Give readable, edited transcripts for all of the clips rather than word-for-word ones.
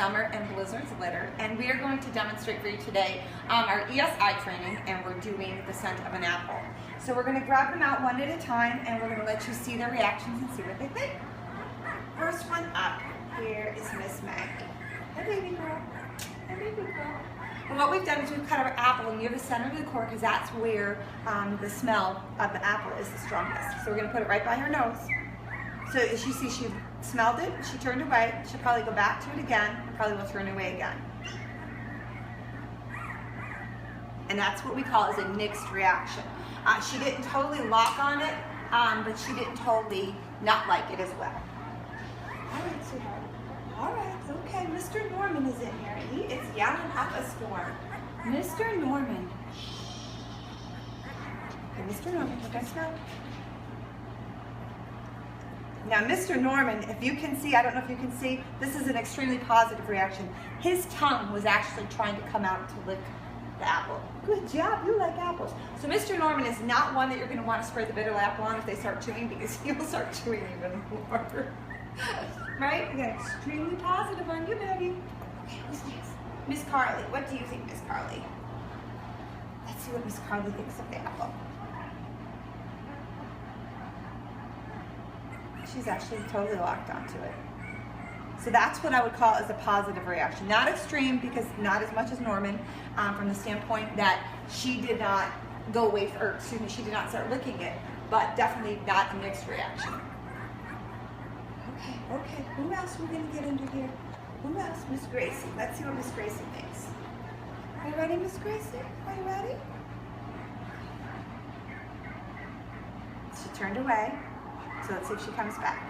Summer and Blizzard's litter, and we are going to demonstrate for you today our ESI training, and we're doing the scent of an apple. So we're going to grab them out one at a time, and we're going to let you see their reactions and see what they think. First one up here is Miss Maggie. Hey baby girl. Hey baby girl. And what we've done is we've cut our apple near the center of the core because that's where the smell of the apple is the strongest. So we're going to put it right by her nose. So as you see, she smelled it, she turned away. She'll probably go back to it again, probably will turn away again. And that's what we call as a mixed reaction. She didn't totally lock on it, but she didn't totally not like it as well. All right, sweetheart. All right, okay, Mr. Norman is in here. He is yelling up a storm. Mr. Norman. Okay, Mr. Norman, look, I smell. Now, Mr. Norman, if you can see, I don't know if you can see, this is an extremely positive reaction. His tongue was actually trying to come out to lick the apple. Good job, you like apples. So Mr. Norman is not one that you're going to want to spray the bitter apple on if they start chewing, because he will start chewing even more. Right? You got extremely positive on you, baby. Okay, who's next? Miss Carly. What do you think, Miss Carly? Let's see what Miss Carly thinks of the apple. She's actually totally locked onto it. So that's what I would call as a positive reaction. Not extreme, because not as much as Norman, from the standpoint that she did not go away, or excuse me, she did not start licking it, but definitely not a mixed reaction. Okay, who else are we going to get into here? Who else? Miss Gracie. Let's see what Miss Gracie thinks. Are you ready, Miss Gracie? Are you ready? She turned away. So let's see if she comes back.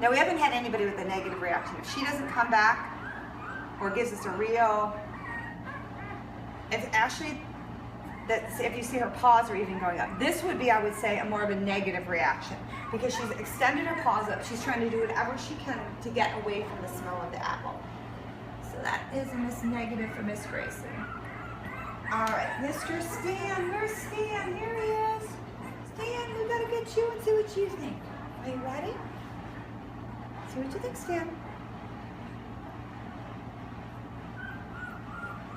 Now, we haven't had anybody with a negative reaction. If she doesn't come back or gives us a real, it's actually, if you see her paws are even going up, this would be, I would say, a more of a negative reaction, because she's extended her paws up. She's trying to do whatever she can to get away from the smell of the apple. So that is a Miss Negative for Miss Gracie. All right, Mr. Stan, where's Stan? Here he is. Stan, we gotta get you and see what you think. Are you ready? See what you think, Stan.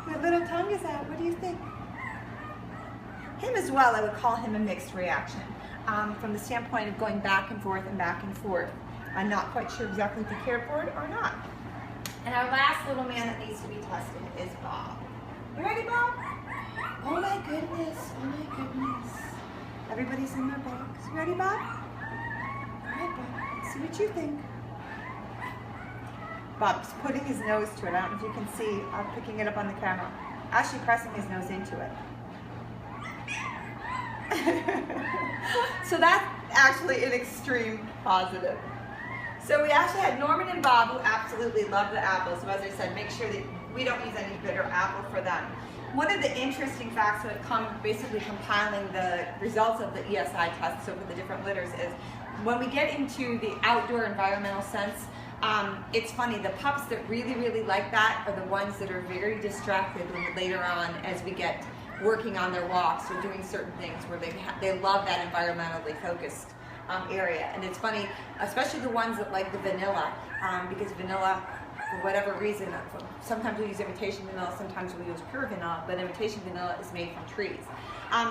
Your little tongue is out. What do you think? Him as well, I would call him a mixed reaction. From the standpoint of going back and forth and back and forth. I'm not quite sure exactly if he cared for it or not. And our last little man that needs to be tested is Bob. You ready, Bob? Oh my goodness, oh my goodness. Everybody's in their box. You ready, Bob? All right, Bob, let's see what you think. Bob's putting his nose to it. I don't know if you can see. I'm picking it up on the camera. Actually pressing his nose into it. So that's actually an extreme positive. So we actually had Norman and Bob, who absolutely love the apples. So as I said, make sure that we don't use any bitter apple for them. One of the interesting facts that have come basically compiling the results of the ESI tests over the different litters is when we get into the outdoor environmental sense, it's funny, the pups that really, really like that are the ones that are very distracted later on as we get working on their walks or doing certain things where they love that environmentally focused area. And it's funny, especially the ones that like the vanilla, because vanilla, for whatever reason, sometimes we use imitation vanilla, sometimes we use pure vanilla, but imitation vanilla is made from trees.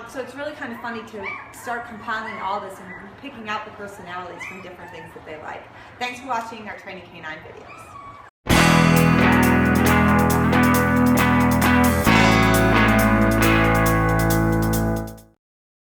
So it's really kind of funny to start compiling all this and picking out the personalities from different things that they like. Thanks for watching our Training K9 videos.